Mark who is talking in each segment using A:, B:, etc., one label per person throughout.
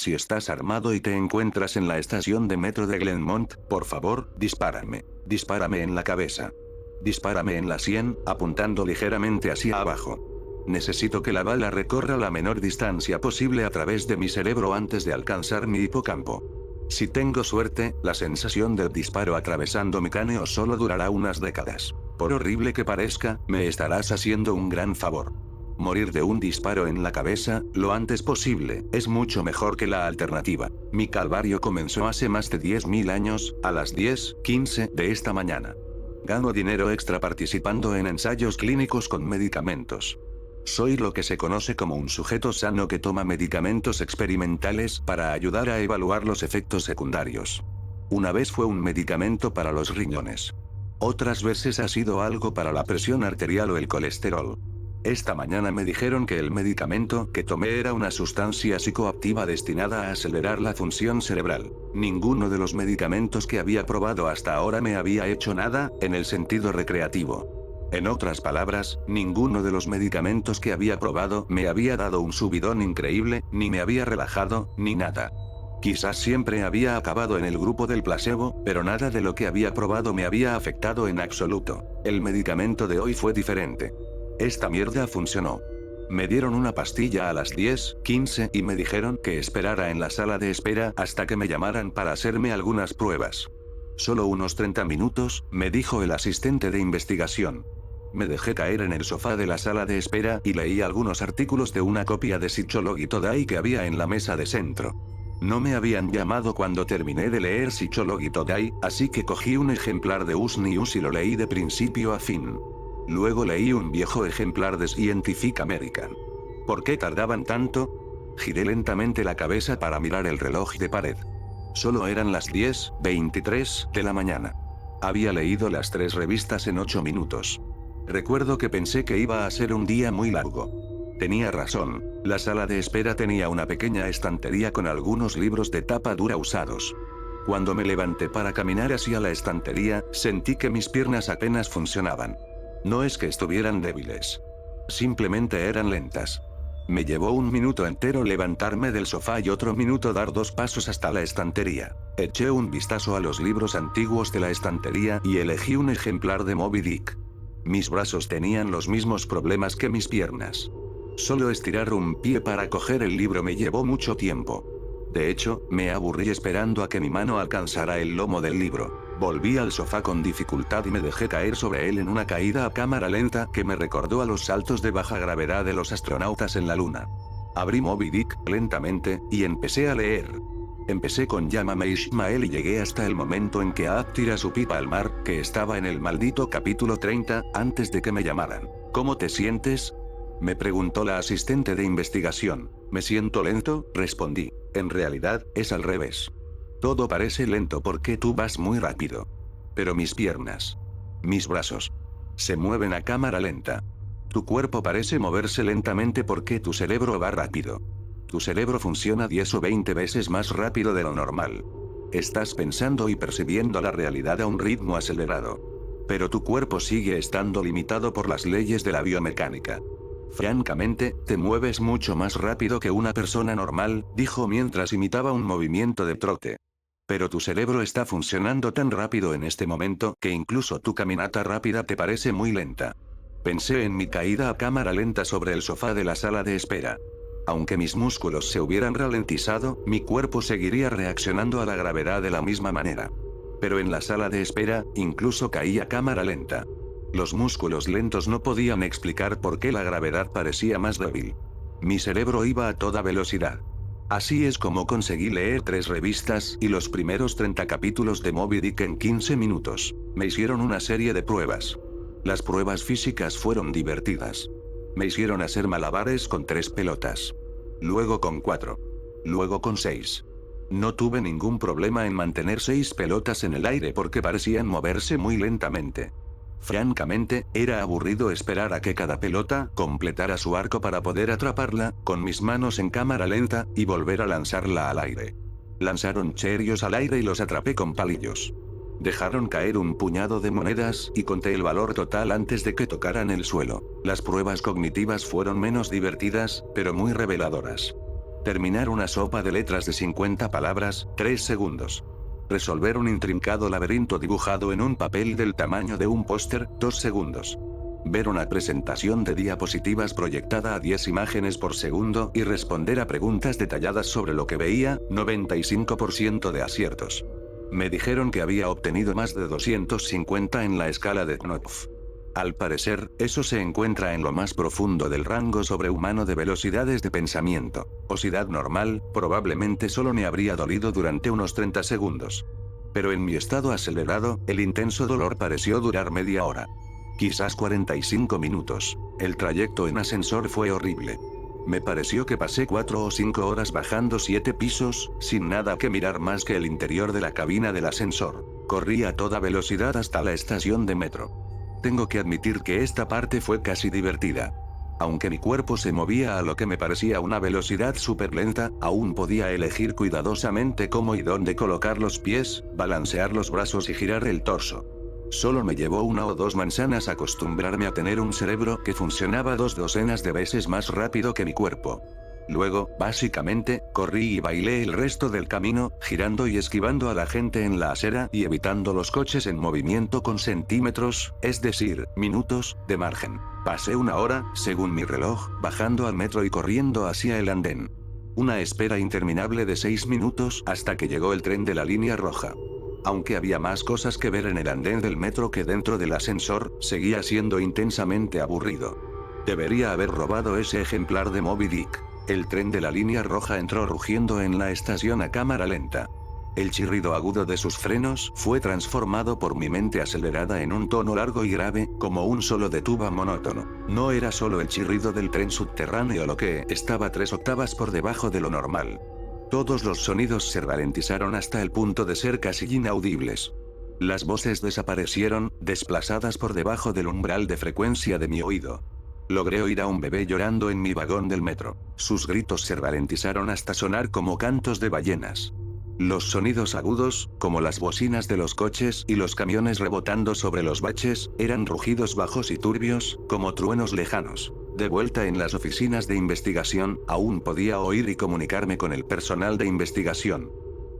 A: Si estás armado y te encuentras en la estación de metro de Glenmont, por favor, dispárame. Dispárame en la cabeza. Dispárame en la sien, apuntando ligeramente hacia abajo. Necesito que la bala recorra la menor distancia posible a través de mi cerebro antes de alcanzar mi hipocampo. Si tengo suerte, la sensación del disparo atravesando mi cráneo solo durará unas décadas. Por horrible que parezca, me estarás haciendo un gran favor. Morir de un disparo en la cabeza, lo antes posible, es mucho mejor que la alternativa. Mi calvario comenzó hace más de 10.000 años, a las 10:15 de esta mañana. Gano dinero extra participando en ensayos clínicos con medicamentos. Soy lo que se conoce como un sujeto sano que toma medicamentos experimentales para ayudar a evaluar los efectos secundarios. Una vez fue un medicamento para los riñones. Otras veces ha sido algo para la presión arterial o el colesterol. Esta mañana me dijeron que el medicamento que tomé era una sustancia psicoactiva destinada a acelerar la función cerebral. Ninguno de los medicamentos que había probado hasta ahora me había hecho nada, en el sentido recreativo. En otras palabras, ninguno de los medicamentos que había probado me había dado un subidón increíble, ni me había relajado, ni nada. Quizás siempre había acabado en el grupo del placebo, pero nada de lo que había probado me había afectado en absoluto. El medicamento de hoy fue diferente. Esta mierda funcionó. Me dieron una pastilla a las 10:15 y me dijeron que esperara en la sala de espera hasta que me llamaran para hacerme algunas pruebas. Solo unos 30 minutos, me dijo el asistente de investigación. Me dejé caer en el sofá de la sala de espera y leí algunos artículos de una copia de Psychology Today que había en la mesa de centro. No me habían llamado cuando terminé de leer Psychology Today, así que cogí un ejemplar de US News y lo leí de principio a fin. Luego leí un viejo ejemplar de Scientific American. ¿Por qué tardaban tanto? Giré lentamente la cabeza para mirar el reloj de pared. Solo eran las 10:23 de la mañana. Había leído las 3 revistas en 8 minutos. Recuerdo que pensé que iba a ser un día muy largo. Tenía razón, la sala de espera tenía una pequeña estantería con algunos libros de tapa dura usados. Cuando me levanté para caminar hacia la estantería, sentí que mis piernas apenas funcionaban. No es que estuvieran débiles. Simplemente eran lentas. Me llevó un minuto entero levantarme del sofá y otro minuto dar 2 pasos hasta la estantería. Eché un vistazo a los libros antiguos de la estantería y elegí un ejemplar de Moby Dick. Mis brazos tenían los mismos problemas que mis piernas. Solo estirar un pie para coger el libro me llevó mucho tiempo. De hecho, me aburrí esperando a que mi mano alcanzara el lomo del libro. Volví al sofá con dificultad y me dejé caer sobre él en una caída a cámara lenta que me recordó a los saltos de baja gravedad de los astronautas en la luna. Abrí Moby Dick lentamente y empecé a leer. Empecé con Llámame Ishmael y llegué hasta el momento en que Aab tira su pipa al mar, que estaba en el maldito capítulo 30, antes de que me llamaran. ¿Cómo te sientes?, me preguntó la asistente de investigación. Me siento lento, respondí. En realidad, es al revés. Todo parece lento porque tú vas muy rápido. Pero mis piernas, mis brazos, se mueven a cámara lenta. Tu cuerpo parece moverse lentamente porque tu cerebro va rápido. Tu cerebro funciona 10 o 20 veces más rápido de lo normal. Estás pensando y percibiendo la realidad a un ritmo acelerado. Pero tu cuerpo sigue estando limitado por las leyes de la biomecánica. Francamente, te mueves mucho más rápido que una persona normal, dijo mientras imitaba un movimiento de trote. Pero tu cerebro está funcionando tan rápido en este momento que incluso tu caminata rápida te parece muy lenta. Pensé en mi caída a cámara lenta sobre el sofá de la sala de espera. Aunque mis músculos se hubieran ralentizado, mi cuerpo seguiría reaccionando a la gravedad de la misma manera. Pero en la sala de espera, incluso caí a cámara lenta. Los músculos lentos no podían explicar por qué la gravedad parecía más débil. Mi cerebro iba a toda velocidad. Así es como conseguí leer 3 revistas y los primeros 30 capítulos de Moby Dick en 15 minutos. Me hicieron una serie de pruebas. Las pruebas físicas fueron divertidas. Me hicieron hacer malabares con 3 pelotas. Luego con 4. Luego con 6. No tuve ningún problema en mantener 6 pelotas en el aire porque parecían moverse muy lentamente. Francamente, era aburrido esperar a que cada pelota completara su arco para poder atraparla, con mis manos en cámara lenta, y volver a lanzarla al aire. Lanzaron Cheerios al aire y los atrapé con palillos. Dejaron caer un puñado de monedas y conté el valor total antes de que tocaran el suelo. Las pruebas cognitivas fueron menos divertidas, pero muy reveladoras. Terminar una sopa de letras de 50 palabras, 3 segundos. Resolver un intrincado laberinto dibujado en un papel del tamaño de un póster, 2 segundos. Ver una presentación de diapositivas proyectada a 10 imágenes por segundo y responder a preguntas detalladas sobre lo que veía, 95% de aciertos. Me dijeron que había obtenido más de 250 en la escala de Knopf. Al parecer, eso se encuentra en lo más profundo del rango sobrehumano de velocidades de pensamiento. Osidad normal, probablemente solo me habría dolido durante unos 30 segundos. Pero en mi estado acelerado, el intenso dolor pareció durar media hora. Quizás 45 minutos. El trayecto en ascensor fue horrible. Me pareció que pasé 4 o 5 horas bajando 7 pisos, sin nada que mirar más que el interior de la cabina del ascensor. Corrí a toda velocidad hasta la estación de metro. Tengo que admitir que esta parte fue casi divertida. Aunque mi cuerpo se movía a lo que me parecía una velocidad súper lenta, aún podía elegir cuidadosamente cómo y dónde colocar los pies, balancear los brazos y girar el torso. Solo me llevó 1 o 2 manzanas acostumbrarme a tener un cerebro que funcionaba 2 docenas de veces más rápido que mi cuerpo. Luego, básicamente, corrí y bailé el resto del camino, girando y esquivando a la gente en la acera y evitando los coches en movimiento con centímetros, es decir, minutos, de margen. Pasé 1 hora, según mi reloj, bajando al metro y corriendo hacia el andén. Una espera interminable de 6 minutos hasta que llegó el tren de la línea roja. Aunque había más cosas que ver en el andén del metro que dentro del ascensor, seguía siendo intensamente aburrido. Debería haber robado ese ejemplar de Moby Dick. El tren de la línea roja entró rugiendo en la estación a cámara lenta. El chirrido agudo de sus frenos fue transformado por mi mente acelerada en un tono largo y grave, como un solo de tuba monótono. No era solo el chirrido del tren subterráneo lo que estaba 3 octavas por debajo de lo normal. Todos los sonidos se ralentizaron hasta el punto de ser casi inaudibles. Las voces desaparecieron, desplazadas por debajo del umbral de frecuencia de mi oído. Logré oír a un bebé llorando en mi vagón del metro. Sus gritos se ralentizaron hasta sonar como cantos de ballenas. Los sonidos agudos, como las bocinas de los coches y los camiones rebotando sobre los baches, eran rugidos bajos y turbios, como truenos lejanos. De vuelta en las oficinas de investigación, aún podía oír y comunicarme con el personal de investigación.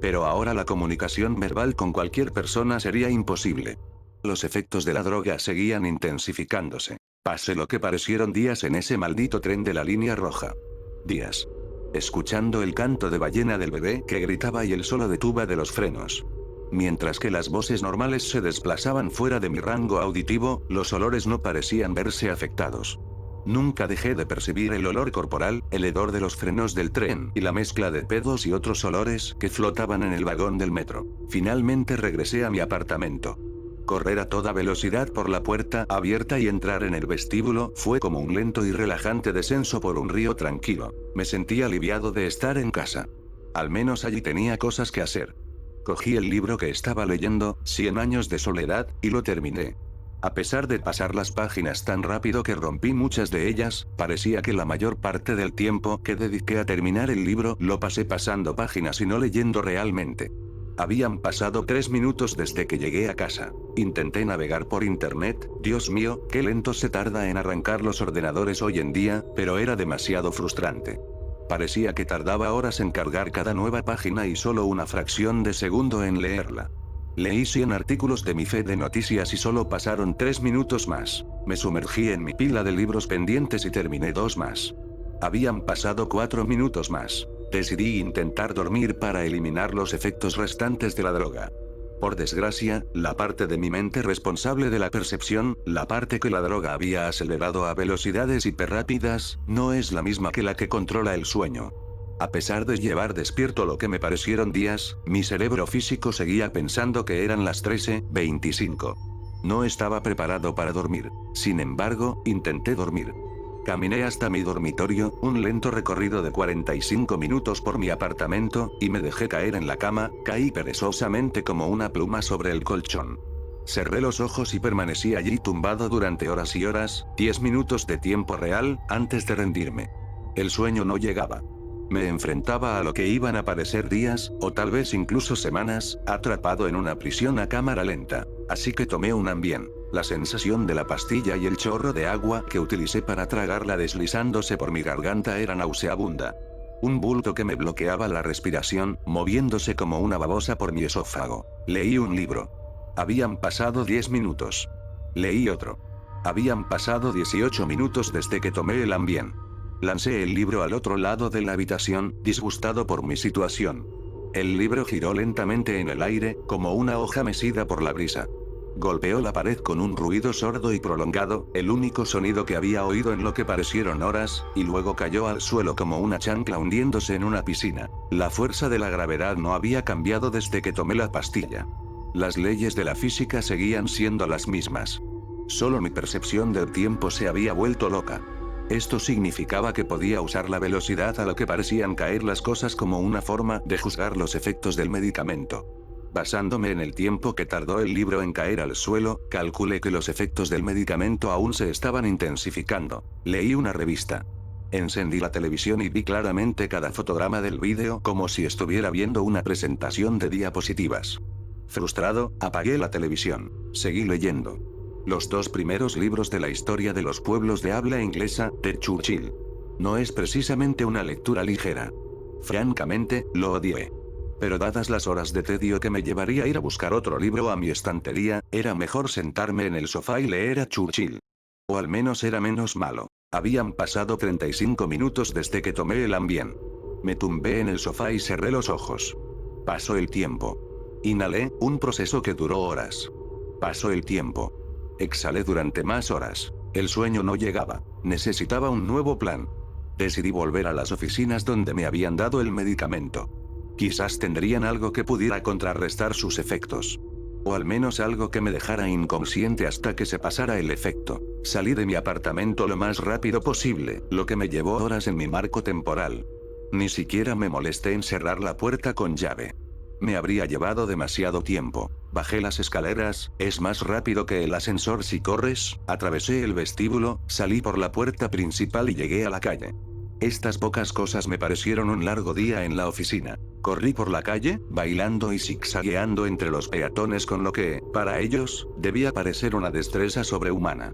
A: Pero ahora la comunicación verbal con cualquier persona sería imposible. Los efectos de la droga seguían intensificándose. Pasé lo que parecieron días en ese maldito tren de la línea roja. Días. Escuchando el canto de ballena del bebé que gritaba y el solo de tuba de los frenos. Mientras que las voces normales se desplazaban fuera de mi rango auditivo, los olores no parecían verse afectados. Nunca dejé de percibir el olor corporal, el hedor de los frenos del tren y la mezcla de pedos y otros olores que flotaban en el vagón del metro. Finalmente regresé a mi apartamento. Correr a toda velocidad por la puerta abierta y entrar en el vestíbulo fue como un lento y relajante descenso por un río tranquilo. Me sentí aliviado de estar en casa. Al menos allí tenía cosas que hacer. Cogí el libro que estaba leyendo, 100 años de soledad, y lo terminé. A pesar de pasar las páginas tan rápido que rompí muchas de ellas, parecía que la mayor parte del tiempo que dediqué a terminar el libro lo pasé pasando páginas y no leyendo realmente. Habían pasado 3 minutos desde que llegué a casa. Intenté navegar por internet, Dios mío, qué lento se tarda en arrancar los ordenadores hoy en día, pero era demasiado frustrante. Parecía que tardaba horas en cargar cada nueva página y solo una fracción de segundo en leerla. Leí 100 artículos de mi feed de noticias y solo pasaron 3 minutos más. Me sumergí en mi pila de libros pendientes y terminé 2 más. Habían pasado 4 minutos más. Decidí intentar dormir para eliminar los efectos restantes de la droga. Por desgracia, la parte de mi mente responsable de la percepción, la parte que la droga había acelerado a velocidades hiperrápidas, no es la misma que la que controla el sueño. A pesar de llevar despierto lo que me parecieron días, mi cerebro físico seguía pensando que eran las 13:25. No estaba preparado para dormir. Sin embargo, intenté dormir. Caminé hasta mi dormitorio, un lento recorrido de 45 minutos por mi apartamento, y me dejé caer en la cama, caí perezosamente como una pluma sobre el colchón. Cerré los ojos y permanecí allí tumbado durante horas y horas, 10 minutos de tiempo real, antes de rendirme. El sueño no llegaba. Me enfrentaba a lo que iban a parecer días, o tal vez incluso semanas, atrapado en una prisión a cámara lenta. Así que tomé un Ambien. La sensación de la pastilla y el chorro de agua que utilicé para tragarla deslizándose por mi garganta era nauseabunda. Un bulto que me bloqueaba la respiración, moviéndose como una babosa por mi esófago. Leí un libro. Habían pasado 10 minutos. Leí otro. Habían pasado 18 minutos desde que tomé el Ambien. Lancé el libro al otro lado de la habitación, disgustado por mi situación. El libro giró lentamente en el aire, como una hoja mecida por la brisa. Golpeó la pared con un ruido sordo y prolongado, el único sonido que había oído en lo que parecieron horas, y luego cayó al suelo como una chancla hundiéndose en una piscina. La fuerza de la gravedad no había cambiado desde que tomé la pastilla. Las leyes de la física seguían siendo las mismas. Solo mi percepción del tiempo se había vuelto loca. Esto significaba que podía usar la velocidad a la que parecían caer las cosas como una forma de juzgar los efectos del medicamento. Basándome en el tiempo que tardó el libro en caer al suelo, calculé que los efectos del medicamento aún se estaban intensificando. Leí una revista. Encendí la televisión y vi claramente cada fotograma del vídeo como si estuviera viendo una presentación de diapositivas. Frustrado, apagué la televisión. Seguí leyendo. Los 2 primeros libros de la historia de los pueblos de habla inglesa, de Churchill. No es precisamente una lectura ligera. Francamente, lo odié. Pero dadas las horas de tedio que me llevaría a ir a buscar otro libro a mi estantería, era mejor sentarme en el sofá y leer a Churchill. O al menos era menos malo. Habían pasado 35 minutos desde que tomé el Ambien. Me tumbé en el sofá y cerré los ojos. Pasó el tiempo. Inhalé, un proceso que duró horas. Pasó el tiempo. Exhalé durante más horas. El sueño no llegaba. Necesitaba un nuevo plan. Decidí volver a las oficinas donde me habían dado el medicamento. Quizás tendrían algo que pudiera contrarrestar sus efectos. O al menos algo que me dejara inconsciente hasta que se pasara el efecto. Salí de mi apartamento lo más rápido posible, lo que me llevó horas en mi marco temporal. Ni siquiera me molesté en cerrar la puerta con llave. Me habría llevado demasiado tiempo. Bajé las escaleras, es más rápido que el ascensor si corres, atravesé el vestíbulo, salí por la puerta principal y llegué a la calle. Estas pocas cosas me parecieron un largo día en la oficina. Corrí por la calle, bailando y zigzagueando entre los peatones con lo que, para ellos, debía parecer una destreza sobrehumana.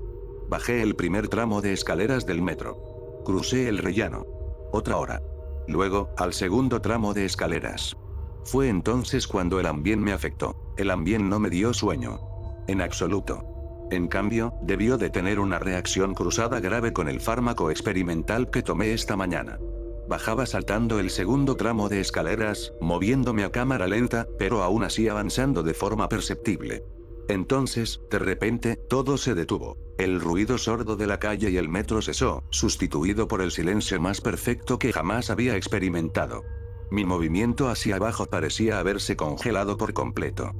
A: Bajé el primer tramo de escaleras del metro. Crucé el rellano. Otra hora. Luego, al segundo tramo de escaleras. Fue entonces cuando el Ambien me afectó. El Ambien no me dio sueño. En absoluto. En cambio, debió de tener una reacción cruzada grave con el fármaco experimental que tomé esta mañana. Bajaba saltando el segundo tramo de escaleras, moviéndome a cámara lenta, pero aún así avanzando de forma perceptible. Entonces, de repente, todo se detuvo. El ruido sordo de la calle y el metro cesó, sustituido por el silencio más perfecto que jamás había experimentado. Mi movimiento hacia abajo parecía haberse congelado por completo.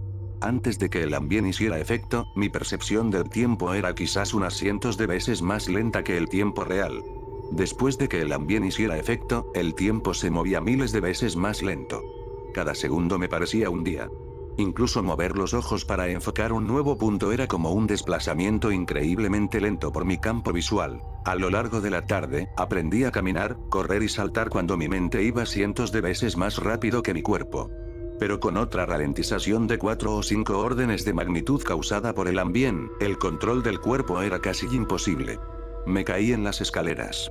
A: Antes de que el Ambien hiciera efecto, mi percepción del tiempo era quizás unas cientos de veces más lenta que el tiempo real. Después de que el Ambien hiciera efecto, el tiempo se movía miles de veces más lento. Cada segundo me parecía un día. Incluso mover los ojos para enfocar un nuevo punto era como un desplazamiento increíblemente lento por mi campo visual. A lo largo de la tarde, aprendí a caminar, correr y saltar cuando mi mente iba cientos de veces más rápido que mi cuerpo. Pero con otra ralentización de 4 o 5 órdenes de magnitud causada por el Ambien, el control del cuerpo era casi imposible. Me caí en las escaleras.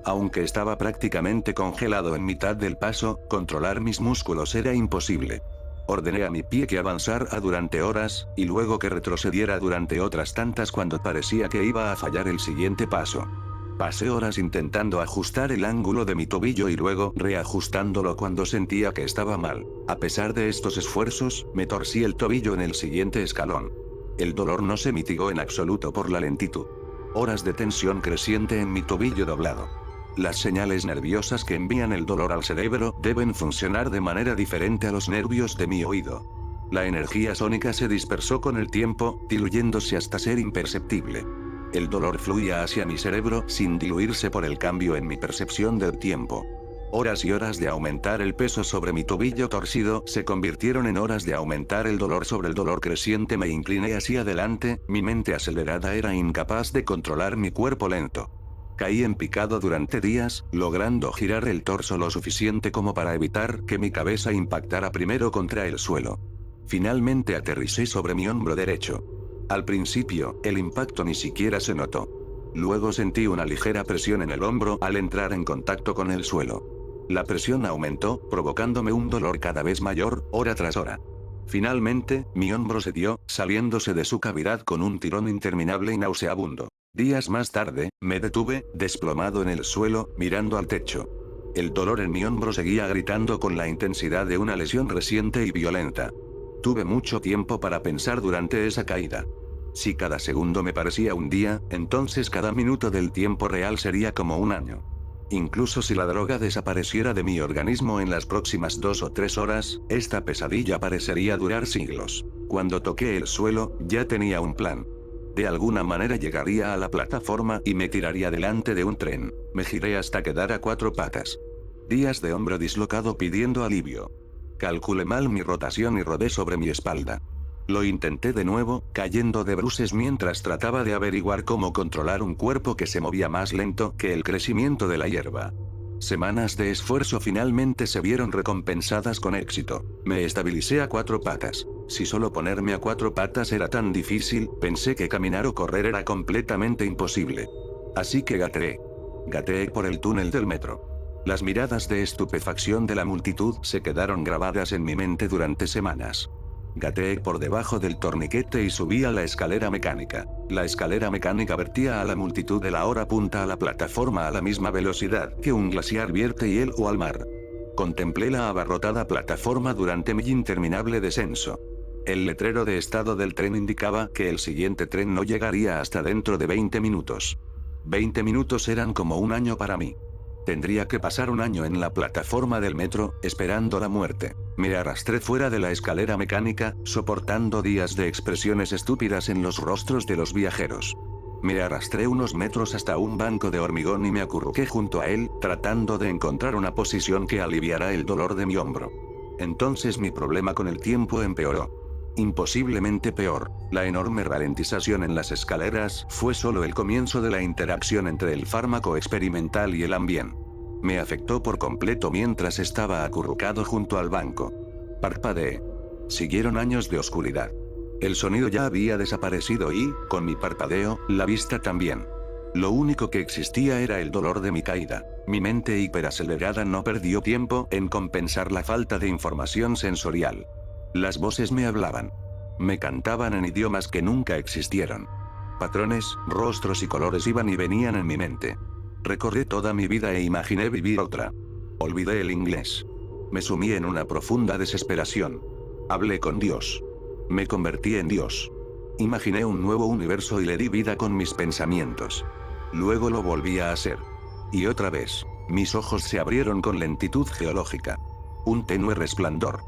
A: Aunque estaba prácticamente congelado en mitad del paso, controlar mis músculos era imposible. Ordené a mi pie que avanzara durante horas, y luego que retrocediera durante otras tantas cuando parecía que iba a fallar el siguiente paso. Pasé horas intentando ajustar el ángulo de mi tobillo y luego reajustándolo cuando sentía que estaba mal. A pesar de estos esfuerzos, me torcí el tobillo en el siguiente escalón. El dolor no se mitigó en absoluto por la lentitud. Horas de tensión creciente en mi tobillo doblado. Las señales nerviosas que envían el dolor al cerebro deben funcionar de manera diferente a los nervios de mi oído. La energía sónica se dispersó con el tiempo, diluyéndose hasta ser imperceptible. El dolor fluía hacia mi cerebro sin diluirse por el cambio en mi percepción del tiempo. Horas y horas de aumentar el peso sobre mi tobillo torcido se convirtieron en horas de aumentar el dolor sobre el dolor creciente. Me incliné hacia adelante, mi mente acelerada era incapaz de controlar mi cuerpo lento. Caí en picado durante días, logrando girar el torso lo suficiente como para evitar que mi cabeza impactara primero contra el suelo. Finalmente aterricé sobre mi hombro derecho. Al principio, el impacto ni siquiera se notó. Luego sentí una ligera presión en el hombro al entrar en contacto con el suelo. La presión aumentó, provocándome un dolor cada vez mayor, hora tras hora. Finalmente, mi hombro cedió, saliéndose de su cavidad con un tirón interminable y nauseabundo. Días más tarde, me detuve, desplomado en el suelo, mirando al techo. El dolor en mi hombro seguía gritando con la intensidad de una lesión reciente y violenta. Tuve mucho tiempo para pensar durante esa caída. Si cada segundo me parecía un día, entonces cada minuto del tiempo real sería como un año. Incluso si la droga desapareciera de mi organismo en las próximas 2 o 3 horas, esta pesadilla parecería durar siglos. Cuando toqué el suelo, ya tenía un plan. De alguna manera llegaría a la plataforma y me tiraría delante de un tren. Me giré hasta quedar a 4 patas. Días de hombro dislocado pidiendo alivio. Calculé mal mi rotación y rodé sobre mi espalda. Lo intenté de nuevo, cayendo de bruces mientras trataba de averiguar cómo controlar un cuerpo que se movía más lento que el crecimiento de la hierba. Semanas de esfuerzo finalmente se vieron recompensadas con éxito. Me estabilicé a 4 patas. Si solo ponerme a 4 patas era tan difícil, pensé que caminar o correr era completamente imposible. Así que gateé. Gateé por el túnel del metro. Las miradas de estupefacción de la multitud se quedaron grabadas en mi mente durante semanas. Gateé por debajo del torniquete y subí a la escalera mecánica. La escalera mecánica vertía a la multitud de la hora punta a la plataforma a la misma velocidad que un glaciar vierte hielo al mar. Contemplé la abarrotada plataforma durante mi interminable descenso. El letrero de estado del tren indicaba que el siguiente tren no llegaría hasta dentro de 20 minutos. 20 minutos eran como un año para mí. Tendría que pasar un año en la plataforma del metro, esperando la muerte. Me arrastré fuera de la escalera mecánica, soportando días de expresiones estúpidas en los rostros de los viajeros. Me arrastré unos metros hasta un banco de hormigón y me acurruqué junto a él, tratando de encontrar una posición que aliviara el dolor de mi hombro. Entonces mi problema con el tiempo empeoró. Imposiblemente peor. La enorme ralentización en las escaleras fue solo el comienzo de la interacción entre el fármaco experimental y el ambiente. Me afectó por completo mientras estaba acurrucado junto al banco. Parpadeé. Siguieron años de oscuridad. El sonido ya había desaparecido y, con mi parpadeo, la vista también. Lo único que existía era el dolor de mi caída. Mi mente hiperacelerada no perdió tiempo en compensar la falta de información sensorial. Las voces me hablaban. Me cantaban en idiomas que nunca existieron. Patrones, rostros y colores iban y venían en mi mente. Recorrí toda mi vida e imaginé vivir otra. Olvidé el inglés. Me sumí en una profunda desesperación. Hablé con Dios. Me convertí en Dios. Imaginé un nuevo universo y le di vida con mis pensamientos. Luego lo volví a hacer. Y otra vez, mis ojos se abrieron con lentitud geológica. Un tenue resplandor.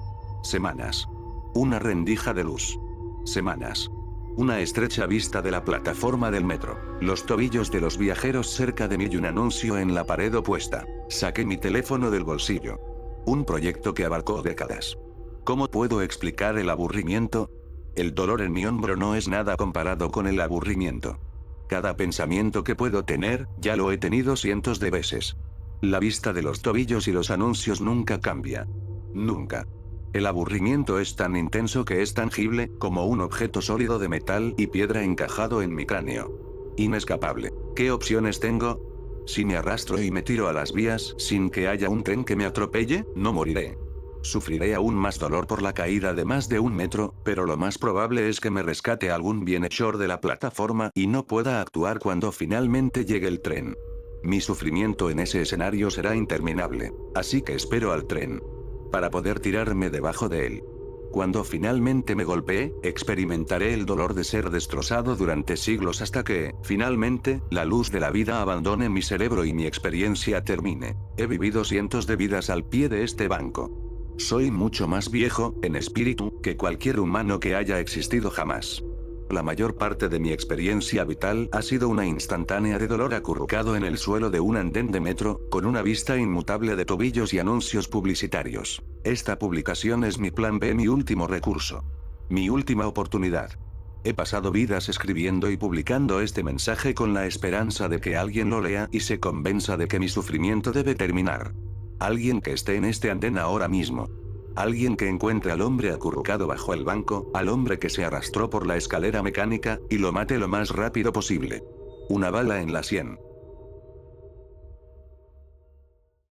A: Semanas. Una rendija de luz. Semanas. Una estrecha vista de la plataforma del metro. Los tobillos de los viajeros cerca de mí y un anuncio en la pared opuesta. Saqué mi teléfono del bolsillo. Un proyecto que abarcó décadas. ¿Cómo puedo explicar el aburrimiento? El dolor en mi hombro no es nada comparado con el aburrimiento. Cada pensamiento que puedo tener, ya lo he tenido cientos de veces. La vista de los tobillos y los anuncios nunca cambia. Nunca. El aburrimiento es tan intenso que es tangible, como un objeto sólido de metal y piedra encajado en mi cráneo. Inescapable. ¿Qué opciones tengo? Si me arrastro y me tiro a las vías, sin que haya un tren que me atropelle, no moriré. Sufriré aún más dolor por la caída de más de 1 metro, pero lo más probable es que me rescate algún bienhechor de la plataforma y no pueda actuar cuando finalmente llegue el tren. Mi sufrimiento en ese escenario será interminable, así que espero al tren. Para poder tirarme debajo de él. Cuando finalmente me golpee, experimentaré el dolor de ser destrozado durante siglos hasta que, finalmente, la luz de la vida abandone mi cerebro y mi experiencia termine. He vivido cientos de vidas al pie de este banco. Soy mucho más viejo, en espíritu, que cualquier humano que haya existido jamás. La mayor parte de mi experiencia vital ha sido una instantánea de dolor acurrucado en el suelo de un andén de metro, con una vista inmutable de tobillos y anuncios publicitarios. Esta publicación es mi plan B, mi último recurso. Mi última oportunidad. He pasado vidas escribiendo y publicando este mensaje con la esperanza de que alguien lo lea y se convenza de que mi sufrimiento debe terminar. Alguien que esté en este andén ahora mismo. Alguien que encuentre al hombre acurrucado bajo el banco, al hombre que se arrastró por la escalera mecánica, y lo mate lo más rápido posible. Una bala en la sien.